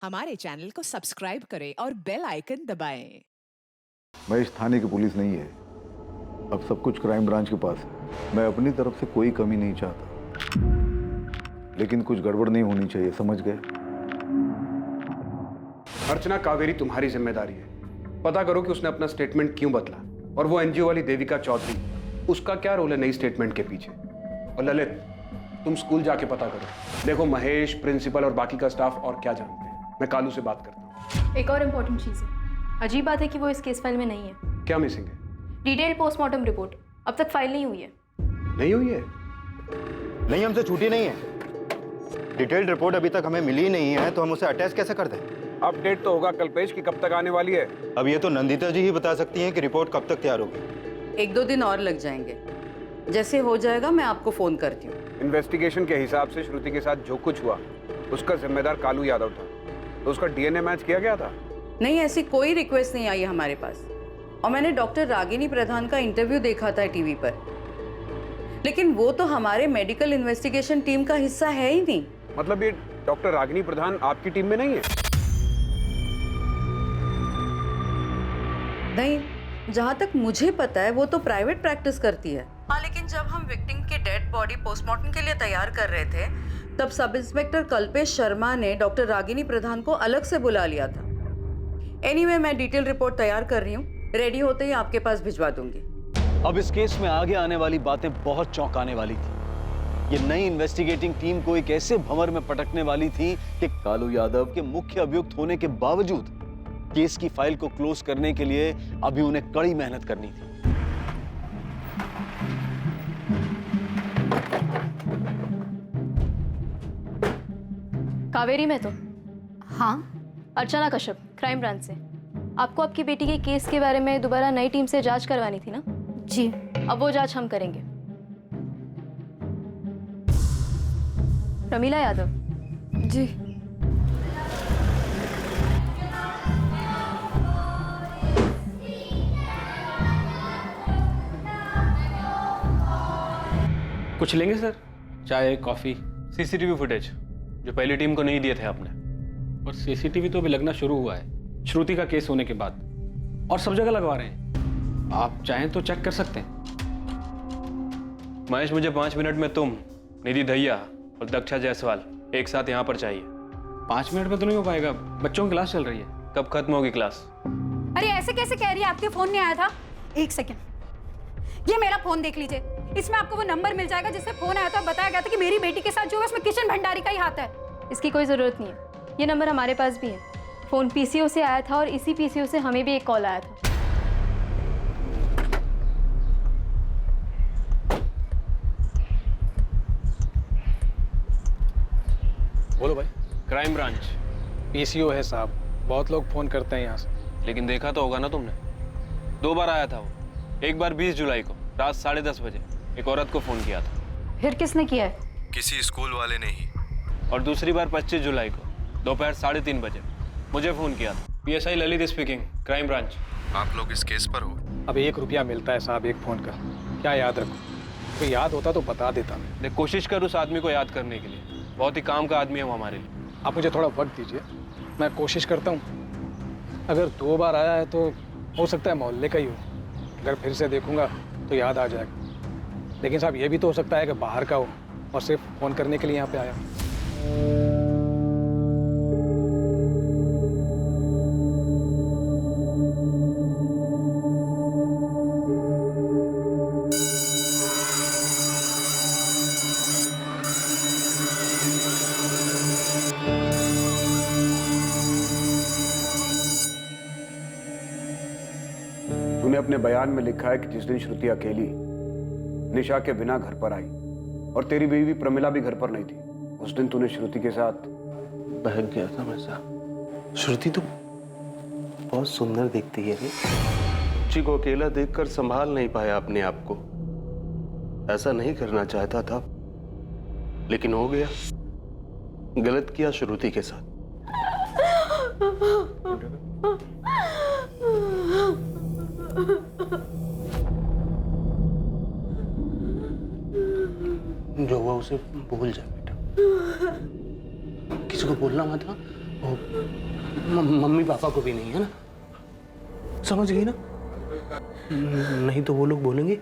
हमारे चैनल को सब्सक्राइब करें और बेल आइकन दबाएं। महेश थाने की पुलिस नहीं है, अब सब कुछ क्राइम ब्रांच के पास है। मैं अपनी तरफ से कोई कमी नहीं चाहता, लेकिन कुछ गड़बड़ नहीं होनी चाहिए, समझ गए? अर्चना कावेरी तुम्हारी जिम्मेदारी है। पता करो कि उसने अपना स्टेटमेंट क्यों बदला, और वो एनजीओ वाली देविका चौधरी, उसका क्या रोल है नई स्टेटमेंट के पीछे। और ललित, तुम स्कूल जाके पता करो, देखो महेश, प्रिंसिपल और बाकी का स्टाफ और क्या जानते हैं। मैं कालू से बात करता हूँ। एक और इम्पोर्टेंट चीज़ है, अजीब बात है कि वो इस केस फाइल में नहीं है। क्या मिसिंग है? डिटेल पोस्टमार्टम रिपोर्ट अब तक फाइल नहीं हुई है। नहीं हुई है? नहीं, हमसे छूटी नहीं है। डिटेल्ड रिपोर्ट अभी तक हमें मिली नहीं है, तो हम उसे अटैच कैसे कर दें? अपडेट तो होगा कल्पेश कि कब तक आने वाली है। अब ये तो नंदिता जी ही बता सकती हैं कि रिपोर्ट कब तक तैयार होगी। 1-2 दिन और लग जाएंगे। जैसे हो जाएगा मैं आपको फोन करती हूँ। इन्वेस्टिगेशन के हिसाब से श्रुति के साथ जो कुछ हुआ उसका जिम्मेदार कालू यादव था, तो उसका डीएनए मैच किया गया था? नहीं, ऐसी कोई रिक्वेस्ट नहीं आई है हमारे पास। और मैंने डॉक्टर रागिनी प्रधान का इंटरव्यू देखा था टीवी पर, लेकिन वो तो हमारे मेडिकल इन्वेस्टिगेशन टीम का हिस्सा है ही नहीं। मतलब ये डॉक्टर रागिनी प्रधान आपकी टीम में नहीं है? नहीं, जहाँ तक मुझे पता है वो तो प्राइवेट प्रैक्टिस करती है। हाँ, लेकिन जब हम विक्टिम की डेड बॉडी पोस्टमार्टम के लिए तैयार कर रहे थे, तब सब इंस्पेक्टर कल्पेश शर्मा ने डॉक्टर रागिनी प्रधान को अलग से बुला लिया था। एनीवे, मैं डिटेल रिपोर्ट तैयार कर रही हूँ, रेडी होते ही आपके पास भिजवा दूंगी। अब इस केस में आगे आने वाली बातें बहुत चौंकाने वाली थी। ये नई इन्वेस्टिगेटिंग टीम को एक ऐसे भंवर में पटकने वाली थी कि कालू यादव के मुख्य अभियुक्त होने के बावजूद केस की फाइल को क्लोज करने के लिए अभी उन्हें कड़ी मेहनत करनी थी। कावेरी में तो हाँ, अर्चना कश्यप, क्राइम ब्रांच से। आपको आपकी बेटी के केस के बारे में दोबारा नई टीम से जांच करवानी थी ना? जी। अब वो जांच हम करेंगे। प्रमीला यादव। जी। कुछ लेंगे सर? चाय, कॉफी? सीसीटीवी फुटेज जो पहली टीम को नहीं दिए थे आपने। और सीसीटीवी तो अभी लगना शुरू हुआ है श्रुति का केस होने के बाद, और सब जगह लगवा रहे हैं। आप चाहें तो चेक कर सकते हैं। महेश, मुझे 5 मिनट में तुम, निधि दहिया और दक्षा जायसवाल एक साथ यहाँ पर चाहिए। 5 मिनट में तो नहीं हो पाएगा, बच्चों की क्लास चल रही है। कब खत्म होगी क्लास? अरे ऐसे कैसे कह रही है? आपके फोन नहीं आया था? एक सेकेंड, ये मेरा फोन देख लीजिए। इसमें आपको वो नंबर मिल जाएगा जिससे फोन आया था, बताया गया था कि मेरी बेटी के साथ जो है उसमें किशन भंडारी का ही हाथ है। इसकी कोई ज़रूरत नहीं है, ये नंबर हमारे पास भी है। फ़ोन पीसीओ से आया था और इसी पीसीओ से हमें भी एक कॉल आया था। बोलो भाई। Crime branch. पीसीओ है साहब, बहुत लोग फोन करते हैं यहाँ से। लेकिन देखा तो होगा ना तुमने, 2 बार आया था वो। एक बार 20 जुलाई को रात 10:30 बजे एक औरत को फोन किया था। फिर किसने किया है? किसी स्कूल वाले ने ही। और दूसरी बार 25 जुलाई को दोपहर 3:30 बजे मुझे फोन किया था। PSI Lalit speaking, crime branch. आप लोग इस केस पर हो? अब 1 रुपया मिलता है साहब एक फोन का, क्या याद रखो? तो याद होता तो बता देता मैं। देख, कोशिश कर उस आदमी को याद करने के लिए, बहुत ही काम का आदमी है वो हमारे लिए। आप मुझे थोड़ा वक्त दीजिए, मैं कोशिश करता हूँ। अगर 2 बार आया है तो हो सकता है मोहल्ले का ही हो। अगर फिर से देखूंगा तो याद आ जाएगा। लेकिन साहब ये भी तो हो सकता है कि बाहर का हो और सिर्फ फ़ोन करने के लिए यहाँ पे आया। तूने अपने बयान में लिखा है कि जिस दिन श्रुति अकेली निशा के बिना घर पर आई और तेरी बीवी प्रमिला भी घर पर नहीं थी, उस दिन तूने श्रुति के साथ बहक गया था मैं साहब। श्रुति तो बहुत सुंदर दिखती है। बच्ची को अकेला देखकर संभाल नहीं पाया अपने आप को। ऐसा नहीं करना चाहता था, लेकिन हो गया। गलत किया श्रुति के साथ। जो हुआ उसे भूल जा बेटा, किसी को बोलना मत। मम्मी पापा को भी नहीं, है ना? समझ गई ना? नहीं तो वो लोग बोलेंगे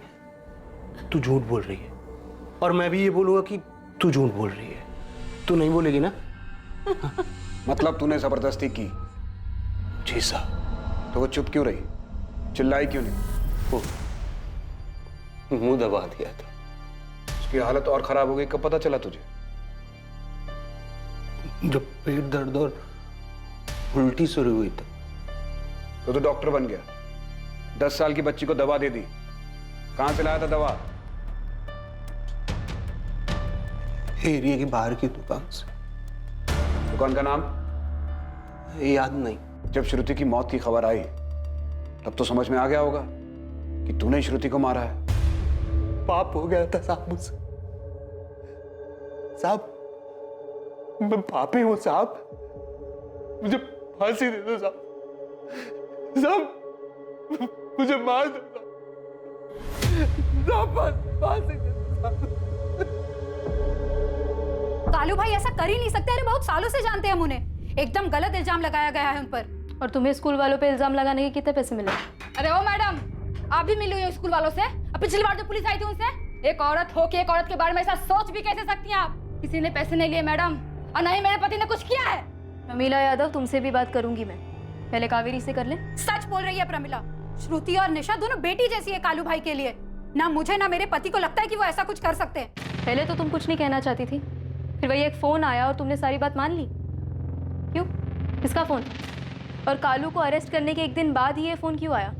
तू झूठ बोल रही है, और मैं भी ये बोलूंगा कि तू झूठ बोल रही है। तू नहीं बोलेगी ना? मतलब तूने जबरदस्ती की? जी साहब। तो वो चुप क्यों रही? चिल्लाई क्यों नहीं? वो मुंह दबा दिया था। उसकी हालत और खराब हो गई, कब पता चला तुझे? जब पेट दर्द और उल्टी शुरू हुई तो डॉक्टर बन गया। 10 साल की बच्ची को दवा दे दी। कहां से लाया था दवा? एरिया की बाहर की दुकान से। दुकान का नाम याद नहीं। जब श्रुति की मौत की खबर आई तब तो समझ में आ गया होगा कि तूने ही श्रुति को मारा है। पाप हो गया था साहब मुझसे। साहब मैं पापी हूं साहब, मुझे फांसी दे दो साहब। साहब मुझे मार दो साहब, फांसी दे दो साहब। कालू भाई ऐसा कर ही नहीं सकते। अरे बहुत सालों से जानते हैं हम उन्हें। एकदम गलत इल्जाम लगाया गया है उन पर। और तुम्हें स्कूल वालों पे इल्जाम लगाने के कितने पैसे मिले? अरे ओ मैडम, आप भी मिली हुई हो स्कूल वालों से? अब पिछली बार जो पुलिस आई थी उनसे? एक औरत हो के एक औरत के बारे में ऐसा सोच भी कैसे सकती हैं आप? किसी ने पैसे नहीं लिए मैडम, और नहीं मेरे पति ने कुछ किया है। प्रमिला यादव, तुमसे भी बात करूंगी मैं। पहले कावेरी से कर ले। सच बोल रही है प्रमिला। श्रुति और निशा दोनों बेटी जैसी है कालू भाई के लिए। ना मुझे ना मेरे पति को लगता है कि वो ऐसा कुछ कर सकते हैं। पहले तो तुम कुछ नहीं कहना चाहती थी, फिर वही एक फोन आया और तुमने सारी बात मान ली। क्यों? किसका फोन? और कालू को अरेस्ट करने के एक दिन बाद ही ये फोन क्यों आया?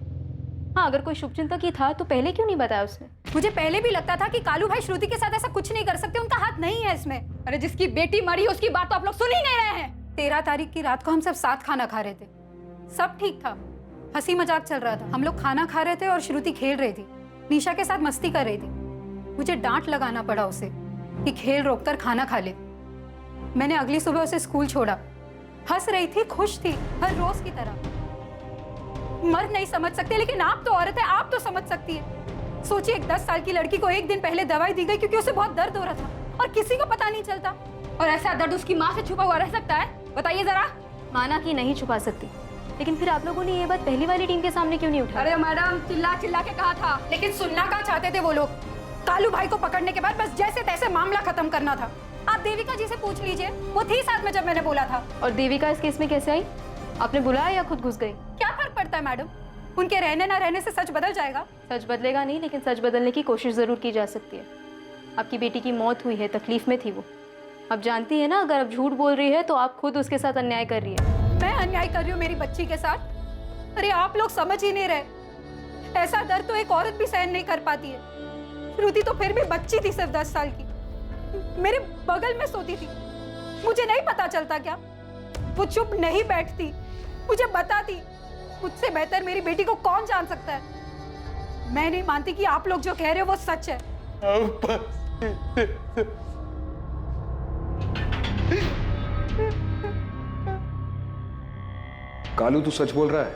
हाँ, अगर कोई शुभचिंतक ही था तो पहले क्यों नहीं बताया उसने? मुझे पहले भी लगता था कि कालू भाई श्रुति के साथ ऐसा कुछ नहीं कर सकते, उनका हाथ नहीं है इसमें। अरे जिसकी बेटी मरी उसकी बात तो आप लोग सुन ही नहीं रहे हैं। 13 तारीख की रात को हम सब साथ खाना खा रहे थे, सब ठीक था, हंसी मजाक चल रहा था। हम लोग खाना खा रहे थे और श्रुति खेल रही थी, निशा के साथ मस्ती कर रही थी। मुझे डांट लगाना पड़ा उसे कि खेल रोककर खाना खा ले। मैंने अगली सुबह उसे स्कूल छोड़ा। हंस रही थी, खुश थी, हर रोज की तरह। मर्द नहीं समझ सकते, लेकिन आप तो औरत है, आप तो समझ सकती है। सोचिए, एक 10 साल की लड़की को एक दिन पहले दवाई दी गई क्योंकि उसे बहुत दर्द हो रहा था और किसी को पता नहीं चलता। और ऐसा दर्द उसकी माँ से छुपा हुआ रह सकता है? बताइए जरा। माना कि नहीं छुपा सकती, लेकिन फिर आप लोगों ने ये बात पहली वाली टीम के सामने क्यों नहीं उठाई? अरे मैडम, चिल्ला चिल्ला के कहा था, लेकिन सुनना कहाँ चाहते थे वो लोग। कालू भाई को पकड़ने के बाद बस जैसे तैसे मामला खत्म करना था। आप देविका जी से पूछ लीजिए, वो थी साथ में जब मैंने बोला था। और देविका इस केस में कैसे आई? आपने बुलाया या खुद घुस गई? क्या फर्क पड़ता है मैडम, उनके रहने ना रहने से सच बदल जाएगा? सच बदलेगा नहीं, लेकिन सच बदलने की कोशिश जरूर की जा सकती है। आपकी बेटी की मौत हुई है, तकलीफ में थी वो। आप जानती है ना, अगर आप झूठ बोल रही है तो आप खुद उसके साथ अन्याय कर रही है। मैं अन्याय कर रही हूँ मेरी बच्ची के साथ? अरे आप लोग समझ ही नहीं रहे। ऐसा दर्द तो एक औरत भी सहन नहीं कर पाती है। श्रुति तो फिर भी बच्ची थी, सिर्फ 10 साल की, मेरे बगल में सोती थी। मुझे नहीं पता चलता क्या? वो चुप नहीं बैठती, मुझे बताती। मुझसे बेहतर मेरी बेटी को कौन जान सकता है? मैं नहीं मानती कि आप लोग जो कह रहे हो वो सच है। कालू तू सच बोल रहा है?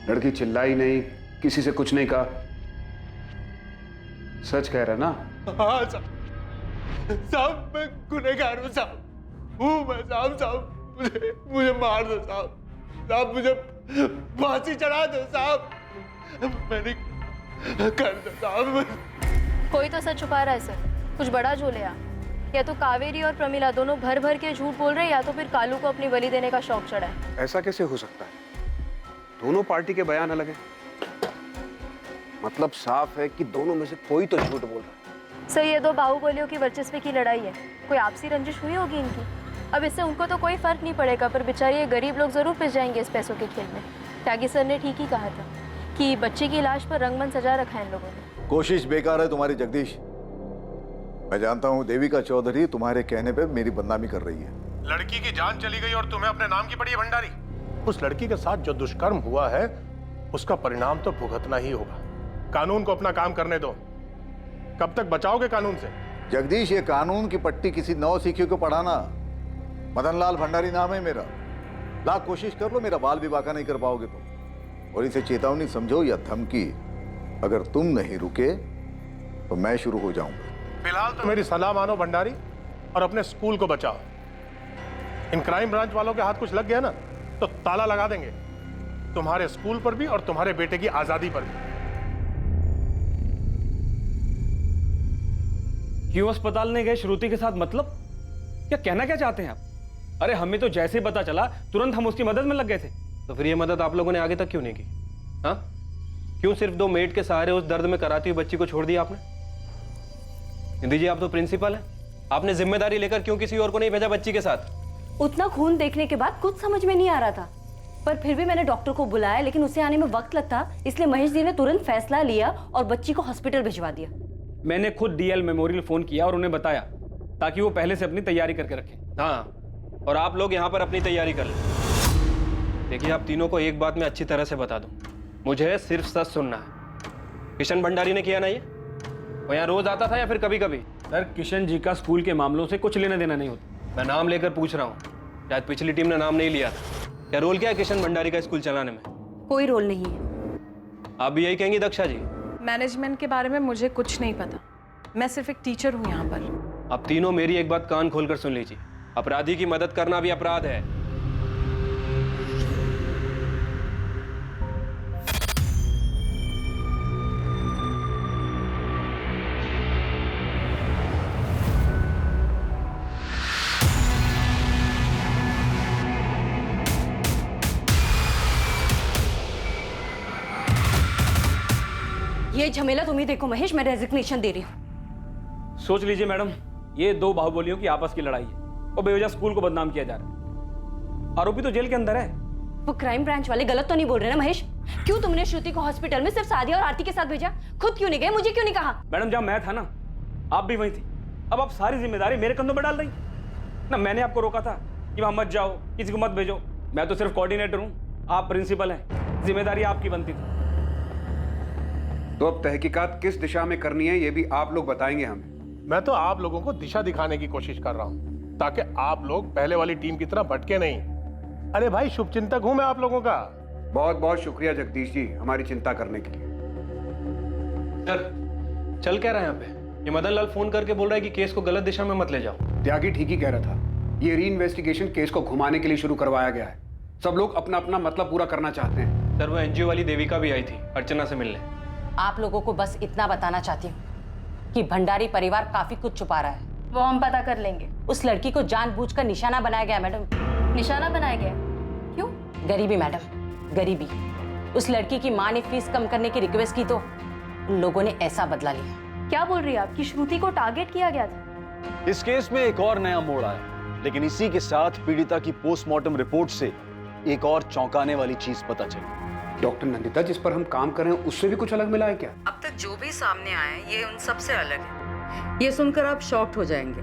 लड़की चिल्लाई नहीं, किसी से कुछ नहीं कहा, सच कह रहा है ना? हाँ साहब, मैं गुनहगार हूँ साहब, हूँ मैं साहब, मुझे मार दो साहब, मुझे फांसी चढ़ा दो साहब, मैंने कर दो साहब। कोई तो सच छुपा रहा है सर, कुछ बड़ा झोले आ। या तो कावेरी और प्रमिला दोनों भर भर के झूठ बोल रहे हैं, या तो फिर कालू को अपनी बलि देने का शौक चढ़ा है। ऐसा कैसे हो सकता है? दोनों पार्टी के बयान अलग हैं। मतलब साफ है कि दोनों में से कोई तो झूठ बोल रहा है। सर, ये दो बाहुबलियों की वर्चस्व की लड़ाई है। कोई आपसी रंजिश हुई होगी इनकी। अब इससे उनको तो कोई फर्क नहीं पड़ेगा, पर बेचारे ये गरीब लोग जरूर पिस जाएंगे इस पैसों के खेल में। त्यागी सर ने ठीक ही कहा था कि बच्चे की लाश पर रंगमंच सजा रखा है इन लोगों ने। कोशिश बेकार है तुम्हारी जगदीश। मैं जानता हूँ देविका चौधरी तुम्हारे कहने पे मेरी बदनामी कर रही है। लड़की की जान चली गई और तुम्हें अपने नाम की पड़ी है भंडारी। उस लड़की के साथ जो दुष्कर्म हुआ है उसका परिणाम तो भुगतना ही होगा। कानून को अपना काम करने दो। कब तक बचाओगे कानून से? जगदीश, ये कानून की पट्टी किसी नौसिखियों को पढ़ाना। मदनलाल भंडारी नाम है मेरा। लाख कोशिश कर लो, मेरा बाल विवाह नहीं कर पाओगे तुम। और इसे चेतावनी समझो या धमकी, अगर तुम नहीं रुके तो मैं शुरू हो जाऊंगा। फिलहाल तो मेरी सलाह मानो भंडारी, और अपने स्कूल को बचाओ। इन क्राइम ब्रांच वालों के हाथ कुछ लग गया ना तो ताला लगा देंगे तुम्हारे स्कूल पर भी और तुम्हारे बेटे की आजादी पर भी। क्यों अस्पताल नहीं गए श्रुति के साथ? मतलब क्या कहना क्या चाहते हैं आप? अरे हमें तो जैसे ही पता चला तुरंत हम उसकी मदद में लग गए थे। तो फिर ये मदद आप लोगों ने आगे तक क्यों नहीं की? हाँ, क्यों सिर्फ 2 मेड के सहारे उस दर्द में कराती हुई बच्ची को छोड़ दिया आपने? निधि जी, आप तो प्रिंसिपल हैं, आपने जिम्मेदारी लेकर क्यों किसी और को नहीं भेजा बच्ची के साथ? उतना खून देखने के बाद कुछ समझ में नहीं आ रहा था, पर फिर भी मैंने डॉक्टर को बुलाया, लेकिन उसे आने में वक्त लगता, इसलिए महेश जी ने तुरंत फैसला लिया और बच्ची को हॉस्पिटल भिजवा दिया। मैंने खुद डीएल मेमोरियल फोन किया और उन्हें बताया ताकि वो पहले से अपनी तैयारी करके रखें। हाँ, और आप लोग यहाँ पर अपनी तैयारी कर लें। देखिए, आप तीनों को एक बात मैं अच्छी तरह से बता दूं, मुझे सिर्फ सच सुनना है। किशन भंडारी ने किया ना ये? वो यहाँ रोज आता था या फिर कभी कभी? सर, किशन जी का स्कूल के मामलों से कुछ लेना देना नहीं होता। मैं नाम लेकर पूछ रहा हूँ, शायद पिछली टीम ने नाम नहीं लिया था। क्या रोल क्या है किशन भंडारी का स्कूल चलाने में? कोई रोल नहीं है। आप भी यही कहेंगी दक्षा जी? मैनेजमेंट के बारे में मुझे कुछ नहीं पता, मैं सिर्फ एक टीचर हूँ यहाँ पर। आप तीनों मेरी एक बात कान खोलकर सुन लीजिए, अपराधी की मदद करना भी अपराध है। ये झमेला तुम ही देखो महेश, मैं रेजिग्नेशन दे रही हूँ। सोच लीजिए मैडम, ये 2 बाहुबलियों की आपस की लड़ाई है और बेवजह स्कूल को बदनाम किया जा रहा है। आरोपी तो जेल के अंदर है। वो क्राइम ब्रांच वाले गलत तो नहीं बोल रहे ना महेश? क्यों तुमने श्रुति को हॉस्पिटल में सिर्फ सादिया और आरती के साथ भेजा? खुद क्यों नहीं गए? मुझे क्यों नहीं कहा? मैडम, जब मैं था ना, आप भी वहीं थी। अब आप सारी जिम्मेदारी मेरे कंधों पर डाल रही ना। मैंने आपको रोका था कि वहां मत जाओ, किसी को मत भेजो। मैं तो सिर्फ कोऑर्डिनेटर हूँ, आप प्रिंसिपल हैं, जिम्मेदारी आपकी बनती थी। तो अब तहकीकात किस दिशा में करनी है ये भी आप लोग बताएंगे हमें। मैं तो आप लोगों को दिशा दिखाने की कोशिश कर रहा हूं ताकि आप लोग पहले वाली टीम की तरह भटके नहीं। अरे भाई, शुभचिंतक हूं मैं आप लोगों का। बहुत बहुत शुक्रिया जगदीश जी हमारी चिंता करने के लिए। सर, चल क्या रहा है यहाँ पे? ये मदन लाल फोन करके बोल रहा है कि केस को गलत दिशा में मत ले जाओ। त्यागी ठीक ही कह रहा था, ये री इन्वेस्टिगेशन केस को घुमाने के लिए शुरू करवाया गया है। सब लोग अपना अपना मतलब पूरा करना चाहते हैं। सर, वो एनजीओ वाली देविका भी आई थी अर्चना से मिलने। आप लोगों को बस इतना बताना चाहती हूँ कि भंडारी परिवार काफी कुछ छुपा रहा है। वो हम पता कर लेंगे। उस लड़की को जानबूझकर निशाना बनाया गया मैडम। निशाना बनाया गया? क्यों? गरीबी मैडम, गरीबी। उस लड़की की माँ ने फीस कम करने की रिक्वेस्ट की तो उन लोगों ने ऐसा बदला लिया। क्या बोल रही है आप कि श्रुति को टारगेट किया गया था? इस केस में एक और नया मोड़ आया, लेकिन इसी के साथ पीड़िता की पोस्टमार्टम रिपोर्ट से एक और चौंकाने वाली चीज पता चली। डॉक्टर नंदिता, जिस पर हम काम कर रहे हैं उससे भी कुछ अलग मिला है क्या? अब तक जो भी सामने आया है ये उन सब से अलग है। ये सुनकर आप शॉक्ड हो जाएंगे।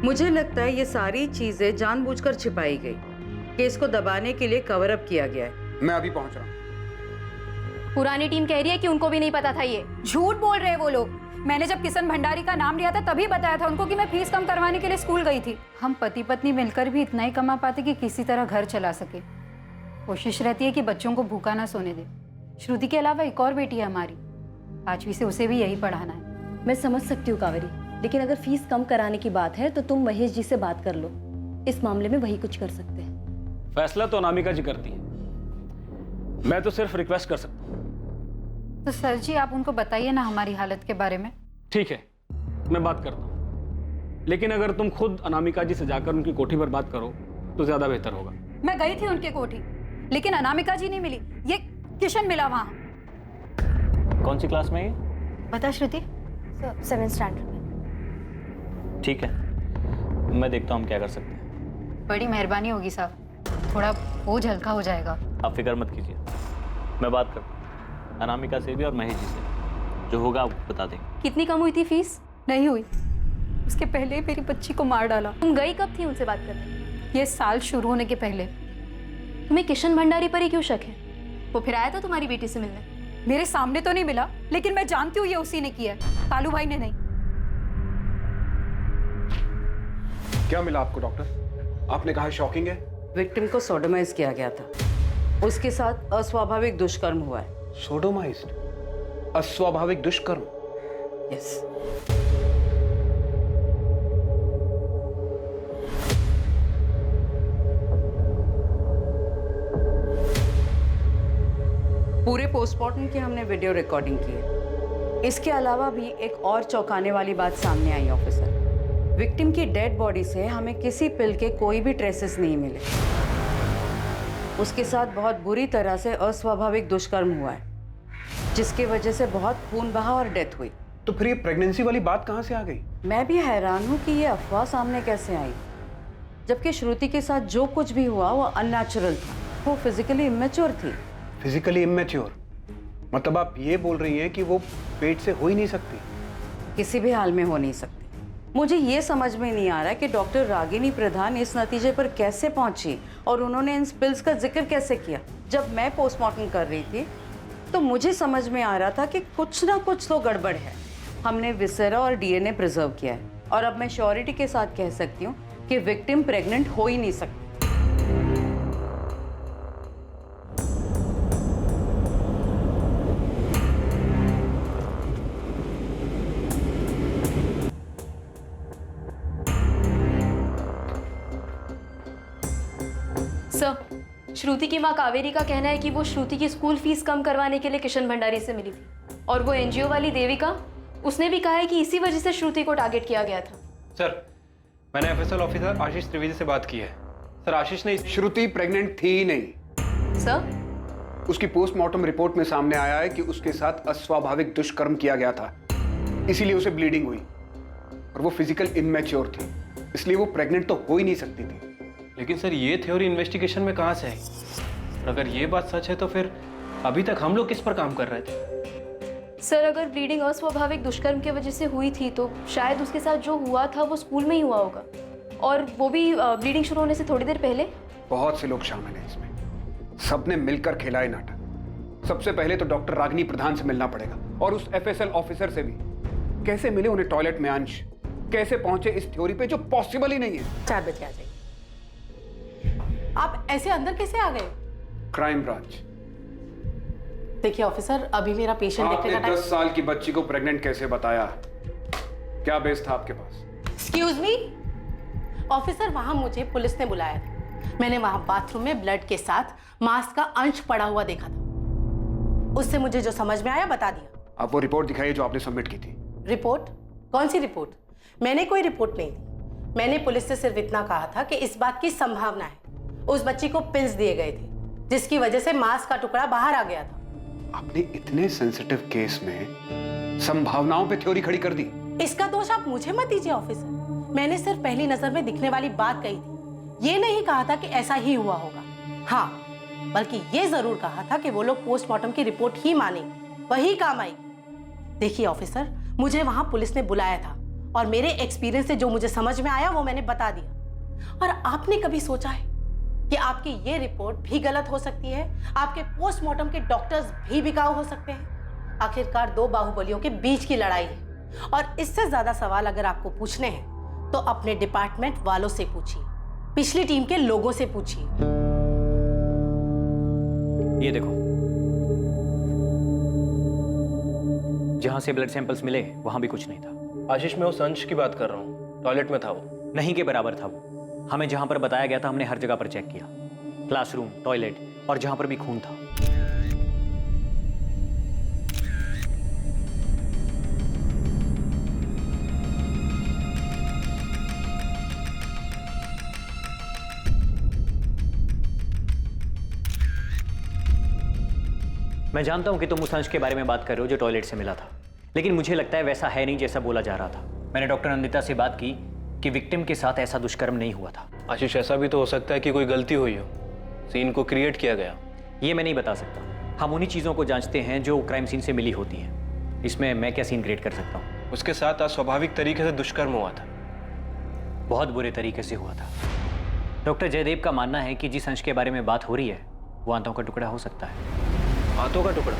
मुझे लगता है ये सारी चीजें जानबूझकर छिपाई गई, केस को दबाने के लिए कवर अप किया गया है। मैं अभी पहुंच रहा हूँ। पुरानी टीम कह रही है कि उनको भी नहीं पता था ये। झूठ बोल रहे हैं वो लोग। मैंने जब किशन भंडारी का नाम लिया था तभी बताया था उनको कि मैं फीस कम करवाने के लिए स्कूल गई थी। हम पति पत्नी मिलकर भी इतना ही कमा पाते कि किसी तरह घर चला सके। कोशिश रहती है कि बच्चों को भूखा ना सोने दे। श्रुति के अलावा एक और बेटी है हमारी, 5वीं से, उसे भी यही पढ़ाना है। मैं समझ सकती हूँ कावेरी, लेकिन अगर फीस कम कराने की बात है तो तुम महेश जी से बात कर लो। इस मामले में वही कुछ कर सकते हैं। फैसला तो अनामिका जी करती है, मैं तो सिर्फ रिक्वेस्ट कर सकता हूँ। तो सर जी, आप उनको बताइए ना हमारी हालत के बारे में। ठीक है, मैं बात करता हूँ, लेकिन अगर तुम खुद अनामिका जी से जाकर उनकी कोठी पर बात करो तो ज्यादा बेहतर होगा। मैं गई थी उनके कोठी, लेकिन अनामिका जी नहीं मिली, ये किशन मिला वहां। कौन सी क्लास में है? बता श्रुति। 7th स्टैंडर्ड में। ठीक है, मैं देखता हूँ हम क्या कर सकते हैं। बड़ी मेहरबानी होगी साहब, थोड़ा बोझ हल्का हो जाएगा। आप फिक्र मत कीजिए, मैं बात करता हूँ अनामिका से भी और महेश जी से, जो होगा आपको बता देंगे। कितनी कम हुई थी फीस? नहीं हुई, उसके पहले ही मेरी बच्ची को मार डाला। तुम गई कब थी उनसे बात करने? ये साल शुरू होने के पहले। तुम्हें किशन भंडारी पर ही क्यों शक है? वो फिर आया था तुम्हारी बेटी से मिलने? मेरे सामने तो नहीं मिला, लेकिन मैं जानती हूँ ये उसी ने किया है, कालू भाई ने नहीं। क्या मिला आपको डॉक्टर? आपने कहा शॉकिंग है। विक्टिम को सोडोमाइज किया गया था, उसके साथ अस्वाभाविक दुष्कर्म हुआ है। सोडोमाइज्ड? अस्वाभाविक दुष्कर्म? यस। पोस्टमार्टम की हमने वीडियो रिकॉर्डिंग की है। इसके अलावा भी एक और चौंकाने वाली बात सामने आई ऑफिसर। विक्टिम की डेड बॉडी से हमें किसी पिल के कोई भी ट्रेसेस नहीं मिले। उसके साथ बहुत बुरी तरह से अस्वाभाविक दुष्कर्म हुआ है, जिसकी वजह से बहुत खून बहा और डेथ हुई। तो फिर ये प्रेगनेंसी वाली बात कहाँ से आ गई? मैं भी हैरान हूँ कि ये अफवाह सामने कैसे आई, जबकि श्रुति के साथ जो कुछ भी हुआ वो अननेचुरल था। वो फिजिकली इमेच्योर थी। फिजिकली इमेच्योर मतलब आप ये बोल रही हैं कि वो पेट से हो ही नहीं सकती? किसी भी हाल में हो नहीं सकती। मुझे ये समझ में नहीं आ रहा कि डॉक्टर रागिनी प्रधान इस नतीजे पर कैसे पहुंची और उन्होंने इन पिल्स का जिक्र कैसे किया। जब मैं पोस्टमार्टम कर रही थी तो मुझे समझ में आ रहा था कि कुछ ना कुछ तो गड़बड़ है। हमने विसेरा और डीएनए प्रिजर्व किया है और अब मैं श्योरिटी के साथ कह सकती हूँ कि विक्टिम प्रेग्नेंट हो ही नहीं सकती। सर, श्रुति की मां कावेरी का कहना है कि वो श्रुति की स्कूल फीस कम करवाने के लिए किशन भंडारी से मिली थी और वो एनजीओ वाली देविका, उसने भी कहा है कि इसी वजह से श्रुति को टारगेट किया गया था। सर, मैंने एफएसएल ऑफिसर आशीष त्रिवेदी से बात की है। सर, आशीष ने श्रुति प्रेग्नेंट थी ही नहीं। सर, उसकी पोस्टमार्टम रिपोर्ट में सामने आया है कि उसके साथ अस्वाभाविक दुष्कर्म किया गया था, इसीलिए उसे ब्लीडिंग हुई और वो फिजिकल इनमैच्योर थी, इसलिए वो प्रेग्नेंट तो हो ही नहीं सकती थी। लेकिन सर, ये थ्योरी इन्वेस्टिगेशन में कहाँ से आई? और अगर ये बात सच है तो फिर अभी तक हम लोग किस पर काम कर रहे थे? सर, अगर ब्लीडिंग अस्वाभाविक दुष्कर्म की वजह से हुई थी तो शायद उसके साथ जो हुआ था वो स्कूल में ही हुआ होगा, और वो भी ब्लीडिंग शुरू होने से थोड़ी देर पहले। बहुत से लोग शामिल हैं इसमें, सबने मिलकर खेला है नाटक। सबसे पहले तो डॉक्टर रागिनी प्रधान से मिलना पड़ेगा और उस एफएसएल ऑफिसर से भी। कैसे मिले उन्हें टॉयलेट में अंश? कैसे पहुंचे इस थ्योरी पे जो पॉसिबल ही नहीं है? 4 बजे आ जाइए। आप ऐसे अंदर कैसे आ गए? Crime branch. देखिए ऑफिसर, अभी मेरा पेशेंट देखने का आपने 10 साल की बच्ची को प्रेग्नेंट कैसे बताया? क्या बेस था आपके पास? एक्सक्यूज मी ऑफिसर, वहां मुझे पुलिस ने बुलाया था। मैंने वहां बाथरूम में ब्लड के साथ मांस का अंश पड़ा हुआ देखा था। उससे मुझे जो समझ में आया बता दिया। आप वो रिपोर्ट दिखाइए जो आपने सबमिट की थी। रिपोर्ट? कौन सी रिपोर्ट? मैंने कोई रिपोर्ट नहीं दी। मैंने पुलिस से सिर्फ इतना कहा था कि इस बात की संभावना है उस बच्ची को पिल्स दिए गए थे, जिसकी वजह से मांस का टुकड़ा बाहर आ गया था। आपने इतने सेंसिटिव केस में संभावनाओं पे थ्योरी खड़ी कर दी। इसका दोष आप मुझे मत दीजिए ऑफिसर। मैंने सिर्फ पहली नजर में दिखने वाली बात कही थी, ये नहीं कहा था कि ऐसा ही हुआ होगा। हाँ, बल्कि ये जरूर कहा था कि वो लोग पोस्टमार्टम की रिपोर्ट ही माने, वही काम आई। देखिए ऑफिसर, मुझे वहां पुलिस ने बुलाया था और मेरे एक्सपीरियंस से जो मुझे समझ में आया वो मैंने बता दिया। और आपने कभी सोचा है कि आपकी ये रिपोर्ट भी गलत हो सकती है? आपके पोस्टमार्टम के डॉक्टर्स भी बिकाऊ हो सकते हैं। आखिरकार 2 बाहुबलियों के बीच की लड़ाई है और इससे ज्यादा सवाल अगर आपको पूछने हैं तो अपने डिपार्टमेंट वालों से पूछिए, पिछली टीम के लोगों से पूछिए। ये देखो, जहां से ब्लड सैंपल्स मिले वहां भी कुछ नहीं था। आशीष, मैं उस अंश की बात कर रहा हूँ, टॉयलेट में था वो। नहीं के बराबर था वो। हमें जहां पर बताया गया था हमने हर जगह पर चेक किया, क्लासरूम, टॉयलेट और जहां पर भी खून था। मैं जानता हूं कि तुम उस अंश के बारे में बात कर रहे हो जो टॉयलेट से मिला था, लेकिन मुझे लगता है वैसा है नहीं जैसा बोला जा रहा था। मैंने डॉक्टर नंदिता से बात की कि विक्टिम के साथ ऐसा दुष्कर्म नहीं हुआ था। आशीष, ऐसा भी तो हो सकता है कि कोई गलती हुई हो, सीन को क्रिएट किया गया। ये मैं नहीं बता सकता। हम उन्हीं चीज़ों को जांचते हैं जो क्राइम सीन से मिली होती हैं। इसमें मैं क्या सीन क्रिएट कर सकता हूँ? उसके साथ अस्वाभाविक तरीके से दुष्कर्म हुआ था। बहुत बुरे तरीके से हुआ था। डॉक्टर जयदेव का मानना है कि जिस अंश के बारे में बात हो रही है वो आंतों का टुकड़ा हो सकता है। आंतों का टुकड़ा?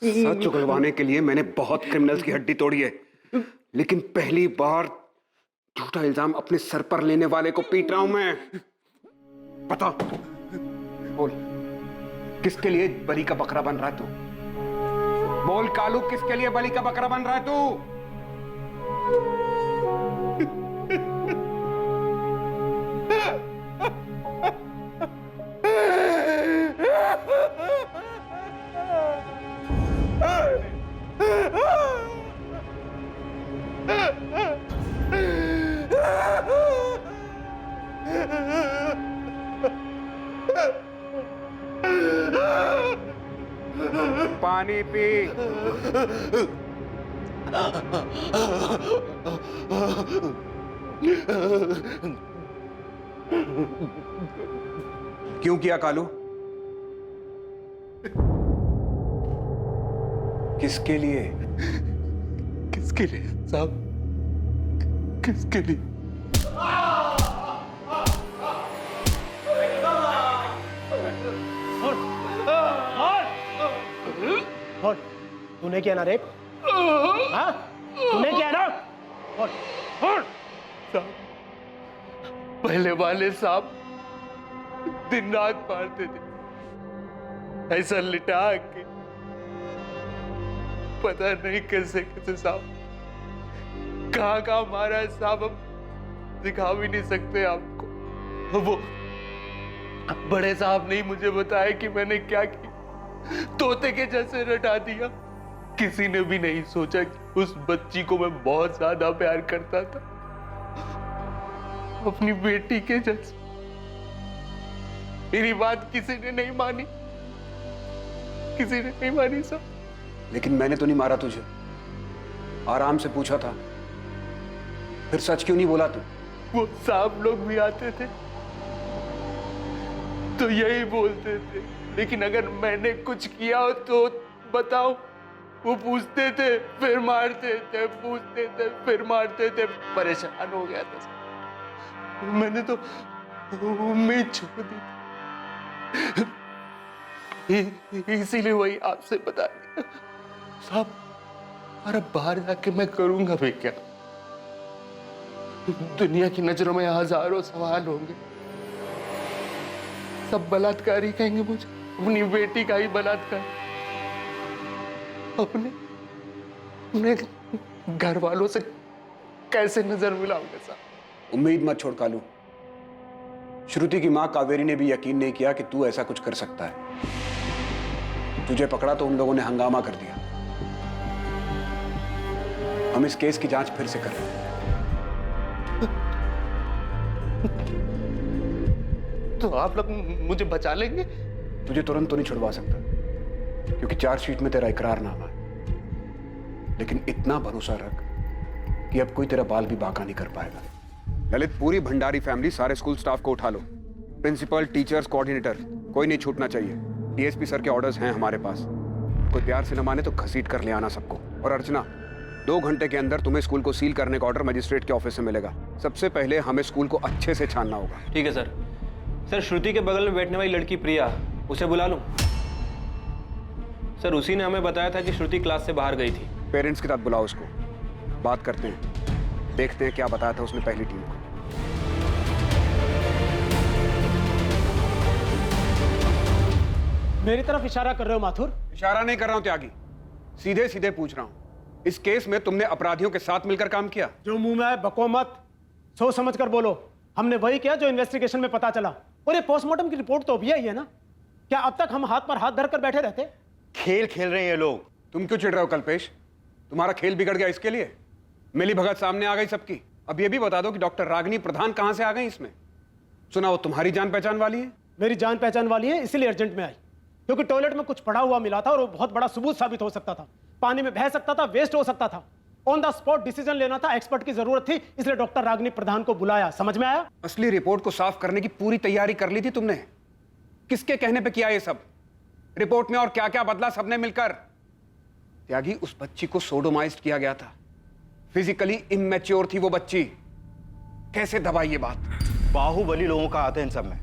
सच उगलवाने के लिए मैंने बहुत क्रिमिनल्स की हड्डी तोड़ी है, लेकिन पहली बार झूठा इल्जाम अपने सर पर लेने वाले को पीट रहा हूं मैं। बता, बोल, किसके लिए बलि का बकरा बन रहा है तू? बोल कालू, किसके लिए बलि का बकरा बन रहा है तू? पानी पी। क्यों किया कालू? किसके लिए? किसके लिए साहब? किसके लिए? तूने किया ना रेप? हाँ? तूने किया ना? साहब, पहले वाले साहब दिन रात मारते थे, ऐसा लिटा के, पता नहीं कैसे कैसे साहब कहाँ मारा है साहब, हम दिखा भी नहीं सकते आपको। वो बड़े साहब ने मुझे बताया कि मैंने क्या किया, तोते के जैसे रटा दिया। किसी ने भी नहीं सोचा कि उस बच्ची को मैं बहुत ज्यादा प्यार करता था, अपनी बेटी के जैसे। मेरी बात किसी ने नहीं मानी, किसी ने नहीं मानी साहब। लेकिन मैंने तो नहीं मारा तुझे, आराम से पूछा था, फिर सच क्यों नहीं बोला तू? वो साहब लोग भी आते थे तो यही बोलते थे, लेकिन अगर मैंने कुछ किया हो तो बताओ। वो पूछते थे फिर मारते थे, पूछते थे फिर मारते थे। परेशान हो गया था, मैंने तो उम्मीद छोड़ दी, इसीलिए वही आपसे बता दिया साहब। और अब बाहर जाके मैं करूंगा भी क्या? दुनिया की नजरों में हजारों सवाल होंगे, सब बलात्कारी कहेंगे मुझे, अपनी बेटी का ही बलात्कार। अपने घर वालों से कैसे नजर मिलाऊंगा साहब? उम्मीद मत छोड़ कालू। श्रुति की मां कावेरी ने भी यकीन नहीं किया कि तू ऐसा कुछ कर सकता है। तुझे पकड़ा तो उन लोगों ने हंगामा कर दिया। हम इस केस की जांच फिर से कर रहे हैं। तो आप लोग मुझे बचा लेंगे? तुझे तुरंत तो नहीं छुड़वा सकता, क्योंकि चार्जशीट में तेरा इकरारनामा है। लेकिन इतना भरोसा रख कि अब कोई तेरा बाल भी बांका नहीं कर पाएगा। ललित, पूरी भंडारी फैमिली, सारे स्कूल स्टाफ को उठा लो। प्रिंसिपल, टीचर्स, कोऑर्डिनेटर, कोई नहीं छूटना चाहिए। डीएसपी सर के ऑर्डर्स हैं हमारे पास। कोई प्यार से न माने तो घसीट कर ले आना सबको। और अर्चना, 2 घंटे के अंदर तुम्हें स्कूल को सील करने का ऑर्डर मजिस्ट्रेट के ऑफिस से मिलेगा। सबसे पहले हमें स्कूल को अच्छे से छानना होगा। ठीक है सर। सर, श्रुति के बगल में बैठने वाली लड़की प्रिया, उसे बुला लूं? सर, उसी ने हमें बताया था कि श्रुति क्लास से बाहर गई थी। पेरेंट्स के साथ बुलाओ उसको, बात करते हैं, देखते हैं क्या बताया था उसने पहली टीम को। मेरी तरफ इशारा कर रहे हो माथुर? इशारा नहीं कर रहा हूं त्यागी, सीधे सीधे पूछ रहा हूं। इस केस में तुमने अपराधियों के साथ मिलकर काम किया? जो मुंह में आए बको मत, सोच समझ कर बोलो। हमने वही किया जो इन्वेस्टिगेशन में पता चला। और ये पोस्टमार्टम की रिपोर्ट तो अभी आई है ना? क्या अब तक हम हाथ पर हाथ धरकर बैठे रहते? खेल खेल रहे हैं ये लोग। तुम क्यों चिढ़ रहे हो कल्पेश? तुम्हारा खेल बिगड़ गया इसके लिए? मिली भगत सामने आ गई सबकी। अब ये भी बता दो कि डॉक्टर रागिनी प्रधान कहां से आ गई इसमें? सुना वो तुम्हारी जान पहचान वाली है? मेरी जान पहचान वाली है, इसीलिए अर्जेंट में आई, क्योंकि टॉयलेट में कुछ पड़ा हुआ मिला था और वो बहुत बड़ा सबूत साबित हो सकता था। पानी में बह सकता था, वेस्ट हो सकता था। ऑन द स्पॉट डिसीजन लेना था, एक्सपर्ट की जरूरत थी, इसलिए डॉक्टर रागिनी प्रधान को बुलाया। समझ में आया? असली रिपोर्ट को साफ करने की पूरी तैयारी कर ली थी तुमने। किसके कहने पे किया ये सब? रिपोर्ट में और क्या क्या बदला सबने मिलकर? त्यागी, उस बच्ची को सोडोमाइज्ड किया गया था। फिजिकली इमैच्योर थी वो बच्ची। कैसे दबाई ये बात? बाहुबली लोगों का आते हैं इन सब में।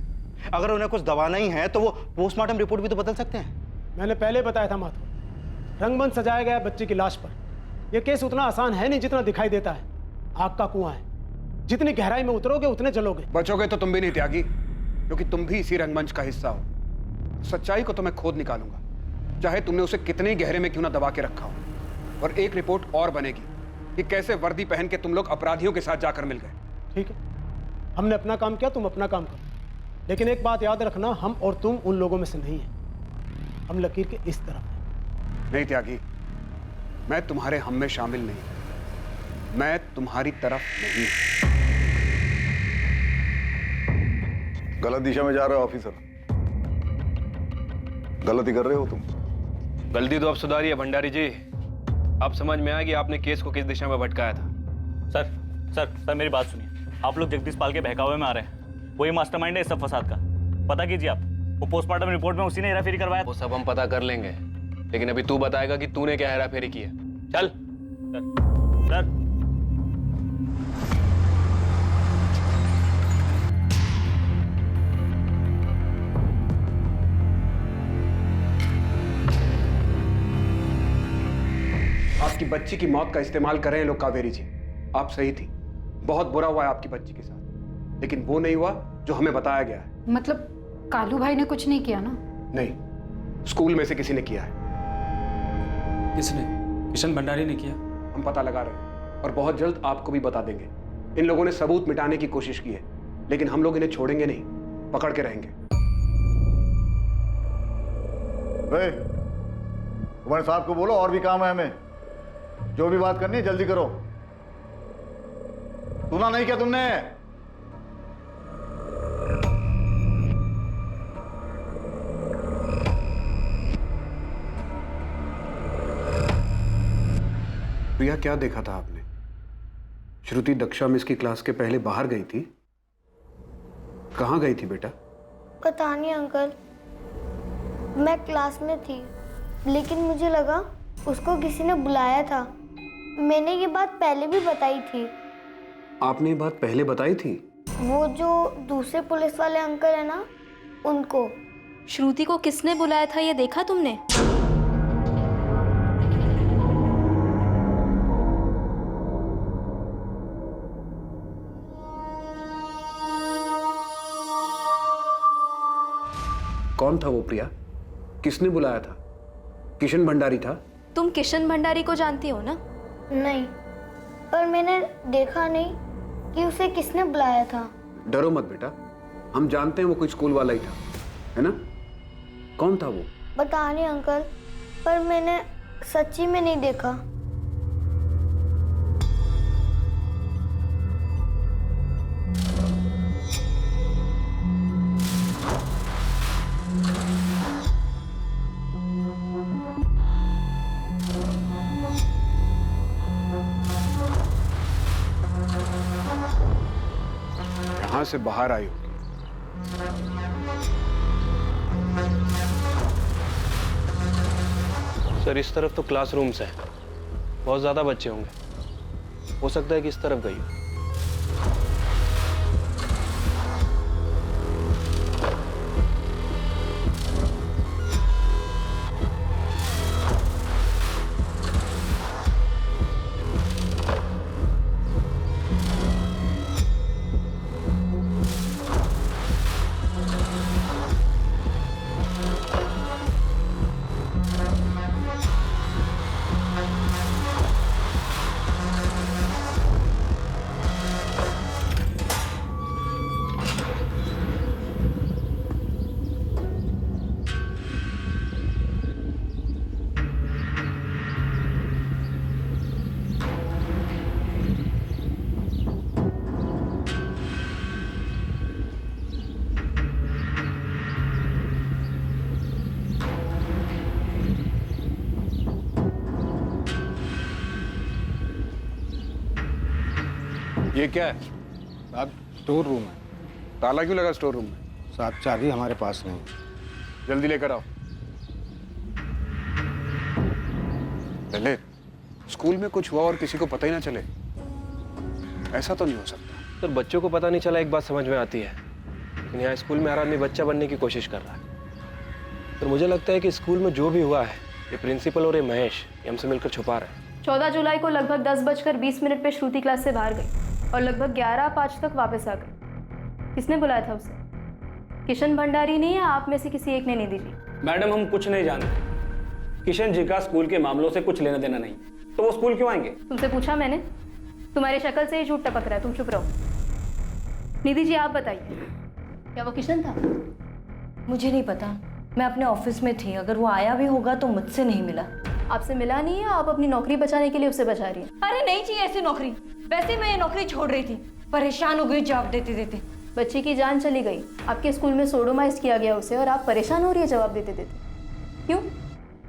अगर उन्हें कुछ दबाना ही है तो वो पोस्टमार्टम रिपोर्ट भी तो बदल सकते हैं। मैंने पहले बताया था माथुर, रंगमंच सजाया गया बच्ची की लाश पर। यह केस उतना आसान है नहीं जितना दिखाई देता है। आग का कुआं है, जितनी गहराई में उतरोगे उतने जलोगे। बचोगे तो तुम भी नहीं त्यागी, क्योंकि तुम भी इसी रंगमंच का हिस्सा हो। सच्चाई को तो मैं खोद निकालूंगा, चाहे तुमने उसे कितने गहरे में क्यों ना दबा के रखा हो। और एक रिपोर्ट और बनेगी कि कैसे वर्दी पहन के तुम लोग अपराधियों के साथ जाकर मिल गए। ठीक है, हमने अपना काम किया, तुम अपना काम करो, लेकिन एक बात याद रखना, हम और तुम उन लोगों में से नहीं हैं। हम लकीर के इस तरफ हैं। नहीं त्यागी, मैं तुम्हारे हम में शामिल नहीं, मैं तुम्हारी तरफ नहीं। गलत दिशा में जा रहे हो ऑफिसर, गलती कर रहे हो तुम। गलती तो अब सुधारिए भंडारी जी। अब समझ में आया कि आपने केस को किस दिशा में भटकाया था। सर मेरी बात सुनिए। आप लोग जगदीश पाल के बहकावे में आ रहे हैं। वही मास्टरमाइंड है इस सब फसाद का। पता कीजिए आप, वो पोस्टमार्टम रिपोर्ट में उसी ने हेराफेरी करवाया। वो सब हम पता कर लेंगे, लेकिन अभी तू बताएगा कि तूने क्या हेराफेरी की है। चल। सर आपकी बच्ची की मौत का इस्तेमाल कर रहे हैं लोग कावेरी जी। आप सही थी, बहुत बुरा हुआ है आपकी बच्ची के साथ, लेकिन वो नहीं हुआ जो हमें बताया गया है। मतलब कालू भाई ने कुछ नहीं किया ना? नहीं, स्कूल में से किसी ने किया है। किसने? किशन भंडारी ने किया। हम पता लगा रहे हैं और बहुत जल्द आपको भी बता देंगे। इन लोगों ने सबूत मिटाने की कोशिश की है, लेकिन हम लोग इन्हें छोड़ेंगे नहीं, पकड़ के रहेंगे। कुमार साहब को बोलो और भी काम है हमें, जो भी बात करनी है जल्दी करो। सुना नहीं क्या तुमने? प्रिया, क्या देखा था आपने? श्रुति दक्षा मिस की क्लास के पहले बाहर गई थी। कहाँ गई थी बेटा? पता नहीं अंकल, मैं क्लास में थी, लेकिन मुझे लगा उसको किसी ने बुलाया था। मैंने ये बात पहले भी बताई थी। आपने ये बात पहले बताई थी? वो जो दूसरे पुलिस वाले अंकल है ना, उनको। श्रुति को किसने बुलाया था ये देखा तुमने? कौन था वो प्रिया? किसने बुलाया था? किशन भंडारी था? तुम किशन भंडारी को जानती हो ना? नहीं, पर मैंने देखा नहीं कि उसे किसने बुलाया था। डरो मत बेटा, हम जानते हैं वो कोई स्कूल वाला ही था, है ना? कौन था वो? पता नहीं अंकल, पर मैंने सच्ची में नहीं देखा। यहाँ से बाहर आई होगी। सर इस तरफ तो क्लासरूम्स है, बहुत ज्यादा बच्चे होंगे, हो सकता है कि इस तरफ गई हो। ये क्या है? साहब स्टोर रूम है। ताला क्यों लगा स्टोर रूम में? साहब चाबी हमारे पास नहीं। जल्दी लेकर आओ। ललित, स्कूल में कुछ हुआ और किसी को पता ही ना चले, ऐसा तो नहीं हो सकता। सर बच्चों को पता नहीं चला एक बात समझ में आती है, लेकिन यहाँ स्कूल में हर आदमी बच्चा बनने की कोशिश कर रहा है। तो मुझे लगता है कि स्कूल में जो भी हुआ है, ये प्रिंसिपल और ये महेश ये हमसे मिलकर छुपा रहे हैं। 14 जुलाई को लगभग 10:20 पे श्रुति क्लास से बाहर गई और लगभग 11:05 तक वापस आ गई। किसने बुलाया था उसे? किशन भंडारी ने या आप में से किसी एक ने निधि जी? मैडम हम कुछ नहीं जानते। किशन जी का स्कूल के मामलों से कुछ लेना देना नहीं, तो वो स्कूल क्यों आएंगे? तुमसे पूछा मैंने, तुम्हारी शक्ल से ही झूठ टपक रहा है, तुम चुप रहो। निधि जी आप बताइए, क्या वो किशन था? मुझे नहीं पता, मैं अपने ऑफिस में थी, अगर वो आया भी होगा तो मुझसे नहीं मिला। आपसे मिला नहीं है, आप अपनी नौकरी बचाने के लिए उसे बचा रही हैं? अरे नहीं चाहिए ऐसी नौकरी, वैसे मैं ये नौकरी छोड़ रही थी, परेशान हो गई जवाब देते देते। बच्ची की जान चली गई, आपके स्कूल में सोडोमाइज किया गया उसे, और आप परेशान हो रही है जवाब देते देते। क्यों?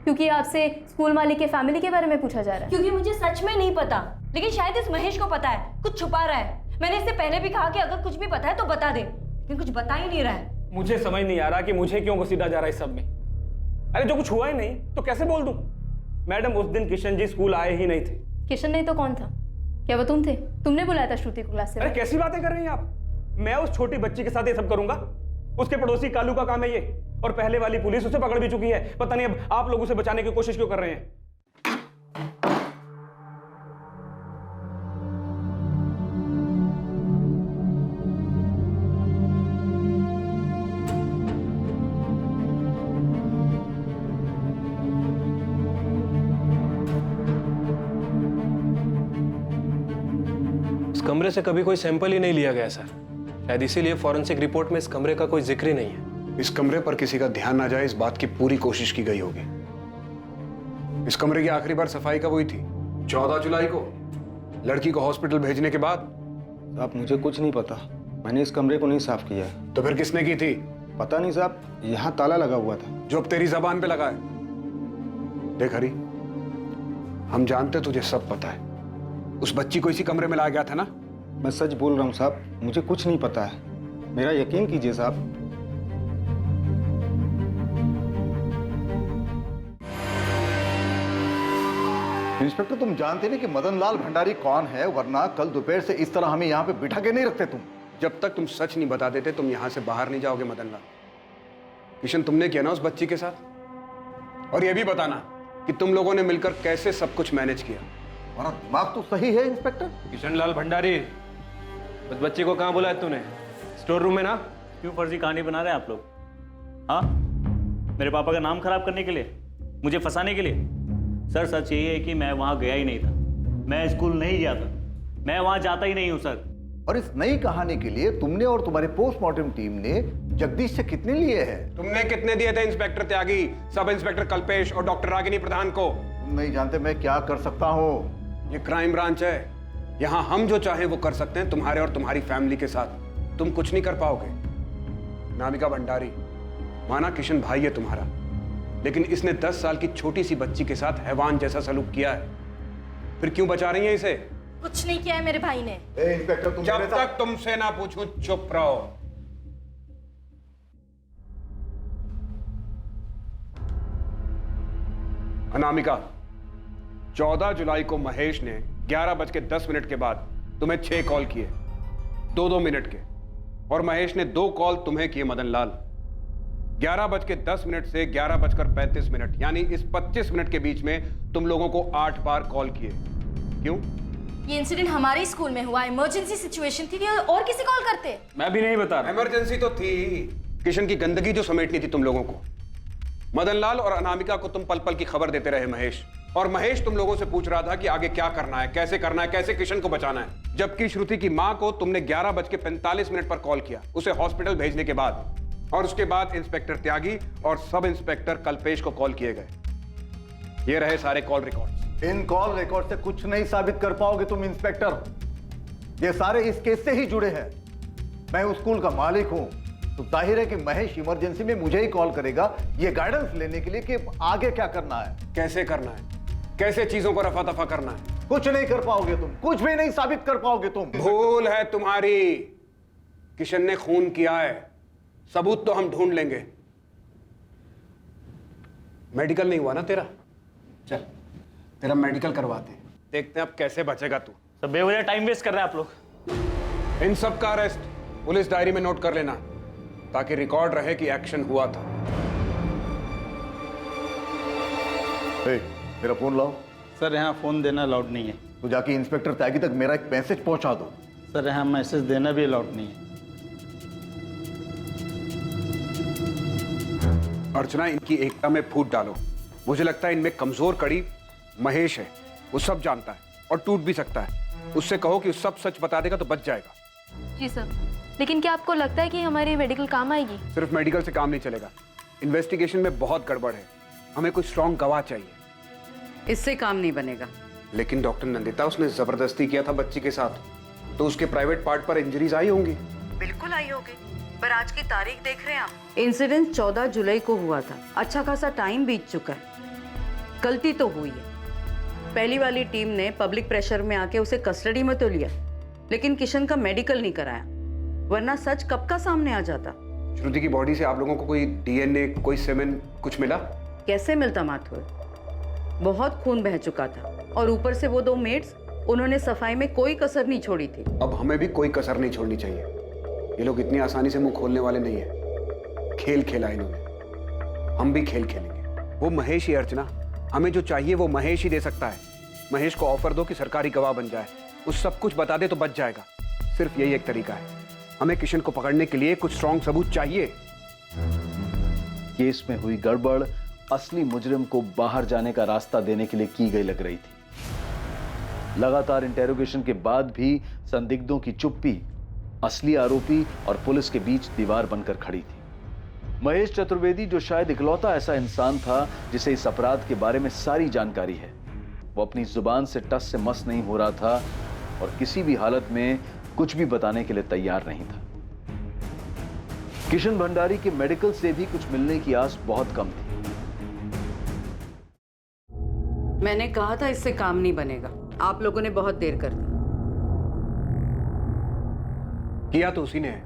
क्योंकि आपसे स्कूल मालिक के फैमिली के बारे में पूछा जा रहा है? क्योंकि मुझे सच में नहीं पता, लेकिन शायद इस महेश को पता है, कुछ छुपा रहा है। मैंने इससे पहले भी कहा कि अगर कुछ भी पता है तो बता दे, लेकिन कुछ बता ही नहीं रहा है। मुझे समझ नहीं आ रहा कि मुझे क्यों घसीटा जा रहा है इस सब में। अरे जो कुछ हुआ ही नहीं तो कैसे बोल दूं? मैडम उस दिन किशन जी स्कूल आए ही नहीं थे। किशन नहीं तो कौन था? क्या वो तुम थे? तुमने बुलाया था श्रुति को क्लास से? अरे कैसी बातें कर रही हैं आप? मैं उस छोटी बच्ची के साथ ये सब करूंगा? उसके पड़ोसी कालू का काम है ये, और पहले वाली पुलिस उसे पकड़ भी चुकी है। पता नहीं अब आप लोग उसे बचाने की कोशिश क्यों कर रहे हैं? कमरे से कभी कोई सैंपल ही नहीं लिया गया सर, शायद इसीलिए फॉरेंसिक रिपोर्ट में इस कमरे का कोई जिक्र ही नहीं है। इस कमरे पर किसी का ध्यान ना जाए इस बात की पूरी कोशिश की गई होगी। इस कमरे की आखिरी बार सफाई कब हुई थी? 14 जुलाई को, लड़की को हॉस्पिटल भेजने के बाद। साहब मुझे कुछ नहीं पता, मैंने इस कमरे को नहीं साफ किया है। तो फिर किसने की थी? पता नहीं साहब, यहाँ ताला लगा हुआ था। जो अब तेरी जबान पे लगा है। देख हरी, हम जानते तुझे सब पता है। उस बच्ची को इसी कमरे में लाया गया था ना? मैं सच बोल रहा हूँ साहब, मुझे कुछ नहीं पता है, मेरा यकीन कीजिए साहब। इंस्पेक्टर तुम जानते नहीं कि मदन लाल भंडारी कौन है, वरना कल दोपहर से इस तरह हमें यहाँ पे बिठा के नहीं रखते तुम। जब तक तुम सच नहीं बता देते तुम यहाँ से बाहर नहीं जाओगे मदन लाल। किशन तुमने किया ना उस बच्ची के साथ, और ये भी बताना कि तुम लोगों ने मिलकर कैसे सब कुछ मैनेज किया। हमारा दिमाग तो सही है इंस्पेक्टर। किशन लाल भंडारी, उस बच्चे को कहाँ बुलाया तूने? स्टोर रूम में ना? क्यों फर्जी कहानी बना रहे हैं आप लोग? हाँ, मेरे पापा का नाम खराब करने के लिए, मुझे फंसाने के लिए? सर सच यही है कि मैं वहाँ गया ही नहीं था, मैं स्कूल नहीं गया था, मैं वहाँ जाता ही नहीं हूँ सर। और इस नई कहानी के लिए तुमने और तुम्हारे पोस्टमार्टम टीम ने जगदीश से कितने लिए हैं? तुमने कितने दिए थे इंस्पेक्टर त्यागी, सब इंस्पेक्टर कल्पेश और डॉक्टर रागिनी प्रधान को? तुम नहीं जानते मैं क्या कर सकता हूँ। ये क्राइम ब्रांच है, यहाँ हम जो चाहे वो कर सकते हैं तुम्हारे और तुम्हारी फैमिली के साथ। तुम कुछ नहीं कर पाओगे। नामिका भंडारी, माना किशन भाई है तुम्हारा, लेकिन इसने 10 साल की छोटी सी बच्ची के साथ हैवान जैसा सलूक किया है। फिर क्यों बचा रही है इसे? कुछ नहीं किया है मेरे भाई ने। इंस्पेक्टर तुम जब तक तुमसे ना पूछूं चुप रहो। अनामिका, 14 जुलाई को महेश ने 11:10 के बाद तुम्हें 6 कॉल किए, 2-2 मिनट के, और महेश ने 2 कॉल तुम्हें किए मदन लाल। 11:10 से 11:35, यानी इस 25 मिनट के बीच में तुम लोगों को 8 बार कॉल किए। क्यों? ये इंसिडेंट हमारे स्कूल में हुआ, इमरजेंसी सिचुएशन थी, और किसी कॉल करते? मैं भी नहीं बता रहा। इमरजेंसी तो थी, किशन की गंदगी जो समेटनी थी तुम लोगों को। मदन लाल और अनामिका को तुम पल पल की खबर देते रहे महेश, और महेश तुम लोगों से पूछ रहा था कि आगे क्या करना है, कैसे करना है, कैसे किशन को बचाना है। जबकि श्रुति की मां को तुमने 11:45 पर कॉल किया, उसे हॉस्पिटल भेजने के बाद, और उसके बाद इंस्पेक्टर त्यागी और सब इंस्पेक्टर कल्पेश को कॉल किए गए। ये रहे सारे कॉल रिकॉर्ड्स। इन कॉल रिकॉर्ड से कुछ नहीं साबित कर पाओगे तुम इंस्पेक्टर, ये सारे इस केस से ही जुड़े हैं। मैं उस स्कूल का मालिक हूं, तो जाहिर है कि महेश इमरजेंसी में मुझे ही कॉल करेगा ये गाइडेंस लेने के लिए कि आगे क्या करना है, कैसे करना है, कैसे चीजों को रफा दफा करना है। कुछ नहीं कर पाओगे तुम, कुछ भी नहीं साबित कर पाओगे तुम। भूल है तुम्हारी, किशन ने खून किया है, सबूत तो हम ढूंढ लेंगे। मेडिकल नहीं हुआ ना तेरा? चल तेरा मेडिकल करवाते हैं, देखते हैं अब कैसे बचेगा तू। सब बेवजह टाइम वेस्ट कर रहे हैं आप लोग। इन सब का अरेस्ट पुलिस डायरी में नोट कर लेना, ताकि रिकॉर्ड रहे कि एक्शन हुआ था। मेरा फोन लाओ। सर यहाँ फोन देना अलाउड नहीं है। तो जाके इंस्पेक्टर त्यागी तक मेरा एक मैसेज पहुंचा दो। सर यहाँ मैसेज देना भी अलाउड नहीं है। अर्चना, इनकी एकता में फूट डालो। मुझे लगता है इनमें कमजोर कड़ी महेश है, वो सब जानता है और टूट भी सकता है। उससे कहो कि सब सच बता देगा तो बच जाएगा। जी सर, लेकिन क्या आपको लगता है कि हमारी मेडिकल काम आएगी? सिर्फ मेडिकल से काम नहीं चलेगा, इन्वेस्टिगेशन में बहुत गड़बड़ है। हमें कोई स्ट्रॉन्ग गवाह चाहिए। इससे काम नहीं बनेगा। लेकिन डॉक्टर नंदिता, उसने जबरदस्ती किया था बच्ची के साथ, तो उसके प्राइवेट पार्ट पर इंजरीज आई होंगी। बिल्कुल आई होगी, पर आज की तारीख देख रहे हैं आप। इंसिडेंट 14 जुलाई को हुआ था, अच्छा खासा टाइम बीत चुका है। गलती तो हुई है। पहली वाली टीम ने पब्लिक प्रेशर में आके उसे कस्टडी में तो लिया, लेकिन किशन का मेडिकल नहीं कराया, वरना सच कब का सामने आ जाता। श्रुति की बॉडी से आप लोगों को कोई डीएनए, कोई सेमेन कुछ मिला? कैसे मिलता माथुर, बहुत खून बह चुका था, और ऊपर से वो 2 मेड्स, उन्होंने सफाई में कोई कसर नहीं छोड़ी थी। अब हमें भी कोई कसर नहीं छोड़नी चाहिए। ये लोग इतनी आसानी से मुंह खोलने वाले नहीं है। खेल खेला इन्होंने, हम भी खेल खेलेंगे। वो महेश ही, अर्चना, हमें जो चाहिए वो महेश ही दे सकता है। महेश को ऑफर दो कि सरकारी गवाह बन जाए, उस सब कुछ बता दे तो बच जाएगा। सिर्फ यही एक तरीका है। हमें किशन को पकड़ने के लिए कुछ स्ट्रॉन्ग सबूत चाहिए। केस में हुई गड़बड़ असली मुजरिम को बाहर जाने का रास्ता देने के लिए की गई लग रही थी। लगातार इंटेरोगेशन के बाद भी संदिग्धों की चुप्पी असली आरोपी और पुलिस के बीच दीवार बनकर खड़ी थी। महेश चतुर्वेदी, जो शायद इकलौता ऐसा इंसान था जिसे इस अपराध के बारे में सारी जानकारी है, वो अपनी जुबान से टस से मस नहीं हो रहा था और किसी भी हालत में कुछ भी बताने के लिए तैयार नहीं था। किशन भंडारी के मेडिकल से भी कुछ मिलने की आस बहुत कम थी। मैंने कहा था इससे काम नहीं बनेगा, आप लोगों ने बहुत देर कर दी। किया तो उसी ने है,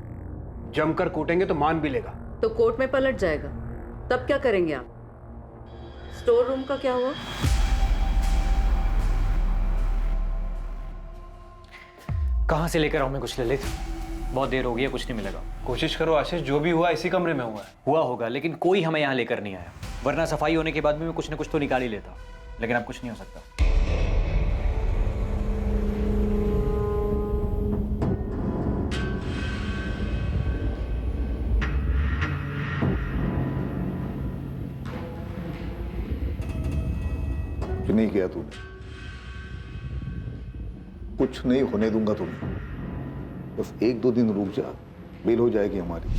जमकर कूटेंगे तो मान भी लेगा। तो कोर्ट में पलट जाएगा, तब क्या करेंगे आप? स्टोर रूम का क्या हुआ? कहां से लेकर आऊं मैं कुछ ललित? बहुत देर हो गई है, कुछ नहीं मिलेगा। कोशिश करो आशीष, जो भी हुआ इसी कमरे में हुआ है। हुआ होगा, लेकिन कोई हमें यहाँ लेकर नहीं आया, वरना सफाई होने के बाद भी मैं कुछ न कुछ तो निकाल ही लेता। लेकिन अब कुछ नहीं हो सकता। कुछ नहीं किया तूने, कुछ नहीं होने दूंगा तुम्हें। बस 1-2 दिन रुक जा, बेल हो जाएगी हमारी।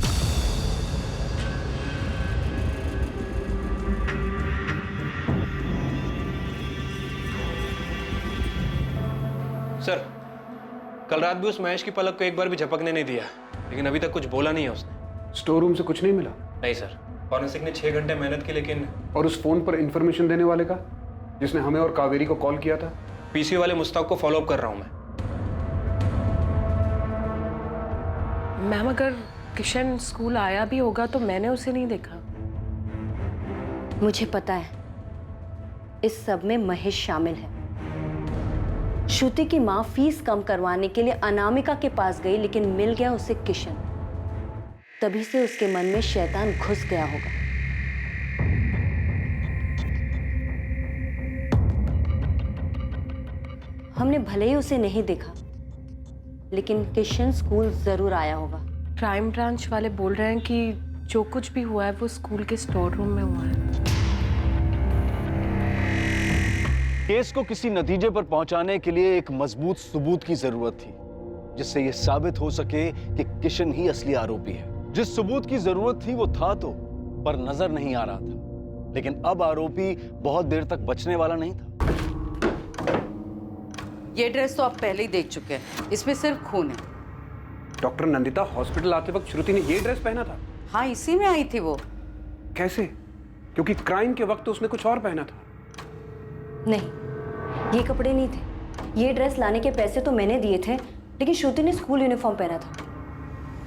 सर, कल रात भी उस महेश की पलक को एक बार भी झपकने नहीं दिया, लेकिन अभी तक कुछ बोला नहीं है उसने। स्टोर रूम से कुछ नहीं मिला? नहीं सर, फॉरेंसिक ने 6 घंटे मेहनत की, लेकिन। और उस फोन पर इंफॉर्मेशन देने वाले का, जिसने हमें और कावेरी को कॉल किया था? पीसीओ वाले मुस्ताक को फॉलो अप कर रहा हूं मैं। मैम, अगर किशन स्कूल आया भी होगा तो मैंने उसे नहीं देखा। मुझे पता है इस सब में महेश शामिल है। श्रुति की माँ फीस कम करवाने के लिए अनामिका के पास गई, लेकिन मिल गया उसे किशन। तभी से उसके मन में शैतान घुस गया होगा। हमने भले ही उसे नहीं देखा, लेकिन किशन स्कूल जरूर आया होगा। क्राइम ब्रांच वाले बोल रहे हैं कि जो कुछ भी हुआ है वो स्कूल के स्टोर रूम में हुआ है। केस को किसी नतीजे पर पहुंचाने के लिए एक मजबूत सबूत की जरूरत थी, जिससे यह साबित हो सके कि किशन ही असली आरोपी है। जिस सबूत की जरूरत थी वो था तो, पर नजर नहीं आ रहा था। लेकिन अब आरोपी बहुत देर तक बचने वाला नहीं था। ये ड्रेस तो आप पहले ही देख चुके हैं, इसमें सिर्फ खून है। डॉक्टर नंदिता, हॉस्पिटल आते वक्त श्रुति ने ये ड्रेस पहना था? हाँ, इसी में आई थी वो। कैसे? क्योंकि क्राइम के वक्त तो उसने कुछ और पहना था। नहीं, ये कपड़े नहीं थे। ये ड्रेस लाने के पैसे तो मैंने दिए थे, लेकिन श्रुति ने स्कूल यूनिफॉर्म पहना था।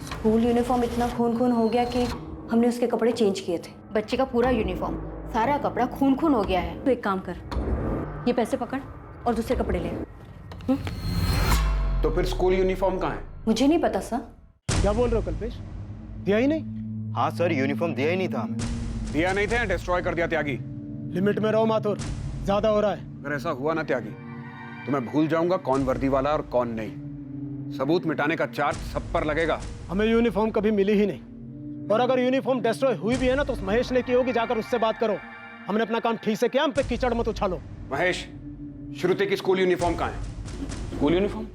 स्कूल यूनिफॉर्म इतना खून खून हो गया कि हमने उसके कपड़े चेंज किए थे। बच्चे का पूरा यूनिफॉर्म, सारा कपड़ा खून खून हो गया है। तो एक काम कर, ये पैसे पकड़ और दूसरे कपड़े ले। तो फिर स्कूल यूनिफॉर्म कहाँ है? मुझे नहीं पता सर। क्या बोल रहे हो कल्पेश? दिया ही नहीं? हाँ सर, यूनिफॉर्म दिया ही नहीं था हमें। दिया नहीं था, डिस्ट्रॉय कर दिया त्यागी। लिमिट में रहो माथुर, ज्यादा हो रहा है। अगर ऐसा हुआ ना त्यागी, तो मैं भूल जाऊंगा कौन वर्दी वाला और कौन नहीं। सबूत मिटाने का चार्ज सब पर लगेगा। हमें यूनिफॉर्म कभी मिली ही नहीं। और अगर यूनिफॉर्म डिस्ट्रॉय हुई भी है ना तो उस महेश ने की होगी, जाकर उससे बात करो। हमने अपना काम ठीक से किया, हम पे कीचड़ मत उछालो। महेश, श्रुति की स्कूल यूनिफॉर्म कहाँ है? स्कूल यूनिफॉर्म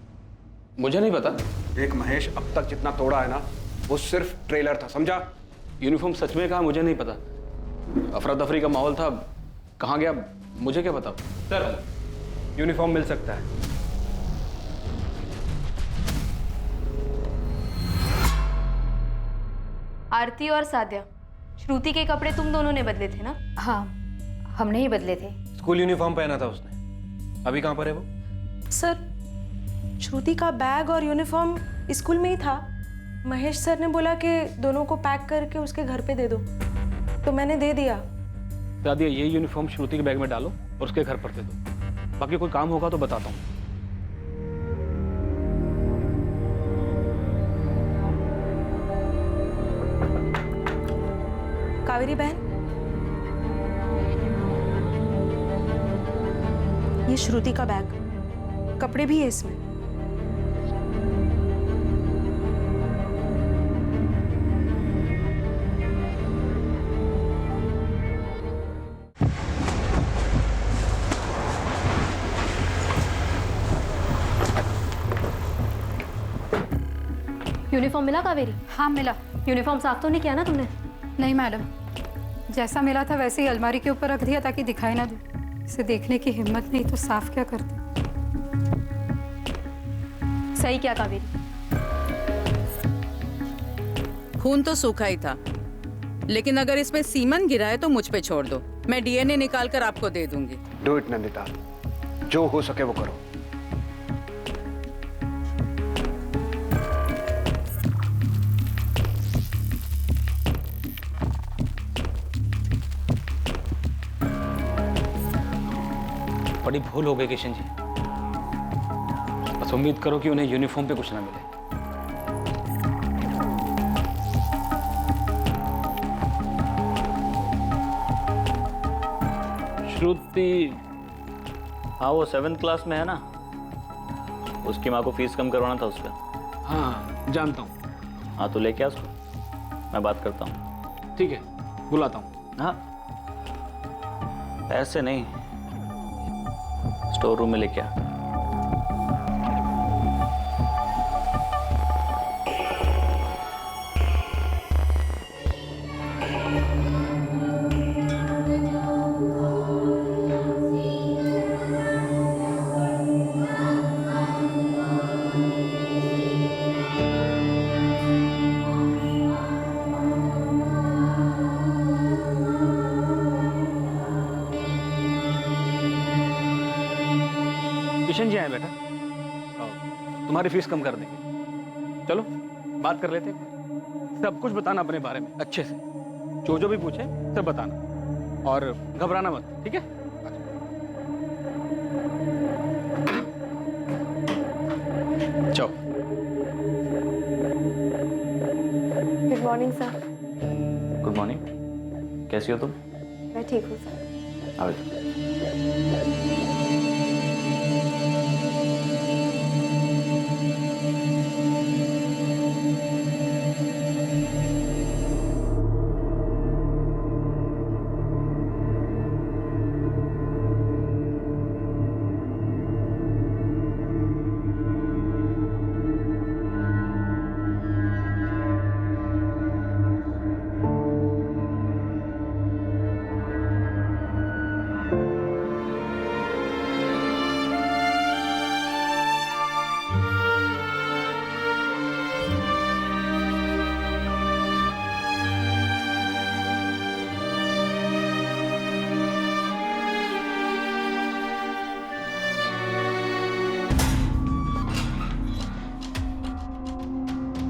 मुझे नहीं पता। देख महेश, अब तक जितना तोड़ा है ना वो सिर्फ ट्रेलर था, समझा? यूनिफॉर्म सच में कहा मुझे नहीं पता। अफरा तफरी का माहौल था, कहाँ गया मुझे क्या पता। सर यूनिफॉर्म मिल सकता है। आरती और साध्या, श्रुति के कपड़े तुम दोनों ने बदले थे ना? हाँ, हमने ही बदले थे। स्कूल यूनिफॉर्म पहना था उसने। अभी कहाँ पर है वो? सर, श्रुति का बैग और यूनिफॉर्म स्कूल में ही था। महेश सर ने बोला कि दोनों को पैक करके उसके घर पे दे दो, तो मैंने दे दिया। दादी, ये यूनिफॉर्म श्रुति के बैग में डालो और उसके घर पर दे दो। बाकी कोई काम होगा तो बताता हूँ। कावेरी बहन, ये श्रुति का बैग, कपड़े भी है इसमें। यूनिफॉर्म मिला कावेरी? हाँ मिला। यूनिफॉर्म साफ तो नहीं किया ना तुमने? नहीं मैडम, जैसा मिला था वैसे ही अलमारी के ऊपर रख दिया ताकि दिखाई ना दे। इसे देखने की हिम्मत नहीं तो साफ क्या करते। सही क्या कावेरी? खून तो सूखा ही था, लेकिन अगर इसमें सीमन गिरा है तो मुझ पे छोड़ दो, मैं डीएनए निकाल कर आपको दे दूंगी। डू इट नंदिता, जो हो सके वो करो। बड़ी भूल हो गई किशन जी। बस उम्मीद करो कि उन्हें यूनिफॉर्म पे कुछ ना मिले। श्रुति, हाँ वो 7th क्लास में है ना, उसकी माँ को फीस कम करवाना था उसका। हाँ जानता हूँ। हाँ तो लेके आ उसको, मैं बात करता हूँ। ठीक है, बुलाता हूँ। हाँ ऐसे नहीं, स्टोर रूम में लेके आ। किशन जी आए बेटा, तुम्हारी फीस कम कर देंगे। चलो बात कर लेते हैं। सब कुछ बताना अपने बारे में अच्छे से, जो जो भी पूछे सब बताना और घबराना मत, ठीक है? चलो। Good morning sir. Good morning, कैसी हो तुम? मैं ठीक हूँ सर। आओ।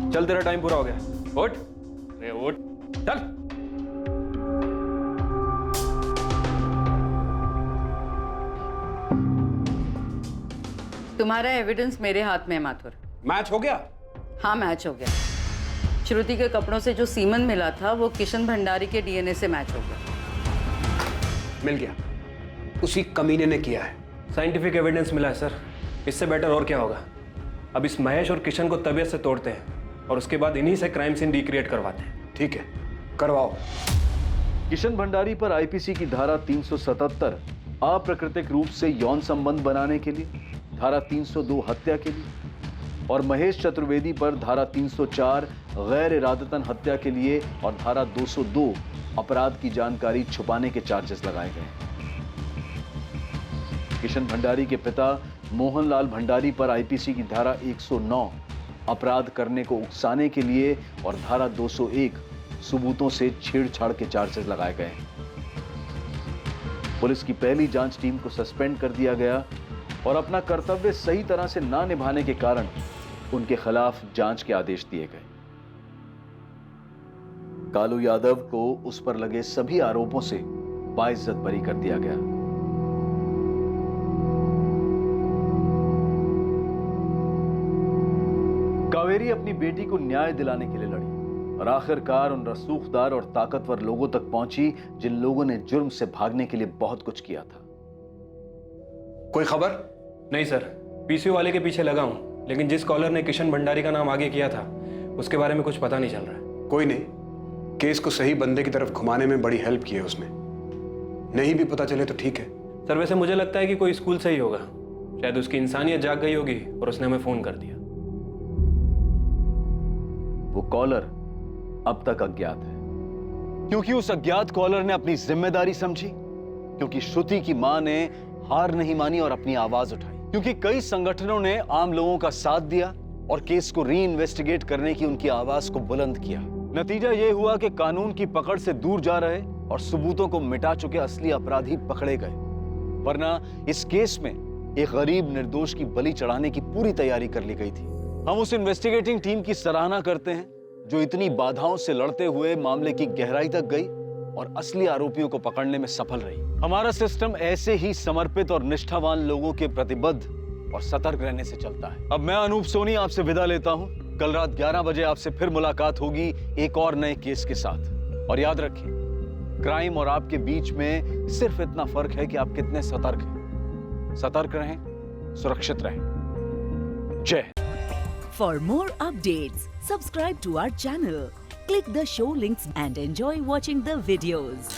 चल तेरा टाइम पूरा हो गया, उठ। अरे उठ, चल। तुम्हारा एविडेंस मेरे हाथ में है माथुर। मैच हो गया? हाँ मैच हो गया। श्रुति के कपड़ों से जो सीमन मिला था वो किशन भंडारी के डीएनए से मैच हो गया। मिल गया, उसी कमीने ने किया है। साइंटिफिक एविडेंस मिला है सर, इससे बेटर और क्या होगा। अब इस महेश और किशन को तबीयत से तोड़ते हैं और उसके बाद इन्हीं से क्राइम सीन रिक्रिएट करवाते हैं। ठीक है, करवाओ। किशन भंडारी पर आईपीसी की धारा 377 अप्राकृतिक रूप से यौन संबंध बनाने के लिए, धारा 302 हत्या के लिए और महेश चतुर्वेदी पर धारा 304 गैर इरादतन हत्या के लिए और धारा 202 अपराध की जानकारी छुपाने के चार्जेस लगाए गए। किशन भंडारी के पिता मोहनलाल भंडारी पर आईपीसी की धारा 109 अपराध करने को उकसाने के लिए और धारा 201 सबूतों से छेड़छाड़ के चार्जेस लगाए गए। पुलिस की पहली जांच टीम को सस्पेंड कर दिया गया और अपना कर्तव्य सही तरह से ना निभाने के कारण उनके खिलाफ जांच के आदेश दिए गए। कालू यादव को उस पर लगे सभी आरोपों से बाइज्जत बरी कर दिया गया। कावेरी अपनी बेटी को न्याय दिलाने के लिए लड़ी और आखिरकार उन रसूखदार और ताकतवर लोगों तक पहुंची जिन लोगों ने जुर्म से भागने के लिए बहुत कुछ किया था। कोई खबर? नहीं सर, पीसीओ वाले के पीछे लगा हूं, लेकिन जिस कॉलर ने किशन भंडारी का नाम आगे किया था उसके बारे में कुछ पता नहीं चल रहा है। कोई नहीं, केस को सही बंदे की तरफ घुमाने में बड़ी हेल्प की है उसने। नहीं भी पता चले तो ठीक है। सर वैसे मुझे लगता है कि कोई स्कूल से ही होगा, शायद उसकी इंसानियत जाग गई होगी और उसने हमें फोन कर दिया। वो कॉलर अब तक अज्ञात है, क्योंकि उस अज्ञात कॉलर ने अपनी जिम्मेदारी समझी, क्योंकि श्रुति की मां ने हार नहीं मानी और अपनी आवाज उठाई, क्योंकि कई संगठनों ने आम लोगों का साथ दिया और केस को री इन्वेस्टिगेट करने की उनकी आवाज को बुलंद किया। नतीजा यह हुआ कि कानून की पकड़ से दूर जा रहे और सबूतों को मिटा चुके असली अपराधी पकड़े गए, वरना इस केस में एक गरीब निर्दोष की बलि चढ़ाने की पूरी तैयारी कर ली गई थी। हम उस इन्वेस्टिगेटिंग टीम की सराहना करते हैं जो इतनी बाधाओं से लड़ते हुए मामले की गहराई तक गई और असली आरोपियों को पकड़ने में सफल रही। हमारा सिस्टम ऐसे ही समर्पित और निष्ठावान लोगों के प्रतिबद्ध और सतर्क रहने से चलता है। अब मैं अनूप सोनी आपसे विदा लेता हूं। कल रात 11 बजे आपसे फिर मुलाकात होगी एक और नए केस के साथ। और याद रखें, क्राइम और आपके बीच में सिर्फ इतना फर्क है कि आप कितने सतर्क हैं। सतर्क रहें, सुरक्षित रहें। जय Hind. For more updates, subscribe to our channel, click the show links and enjoy watching the videos.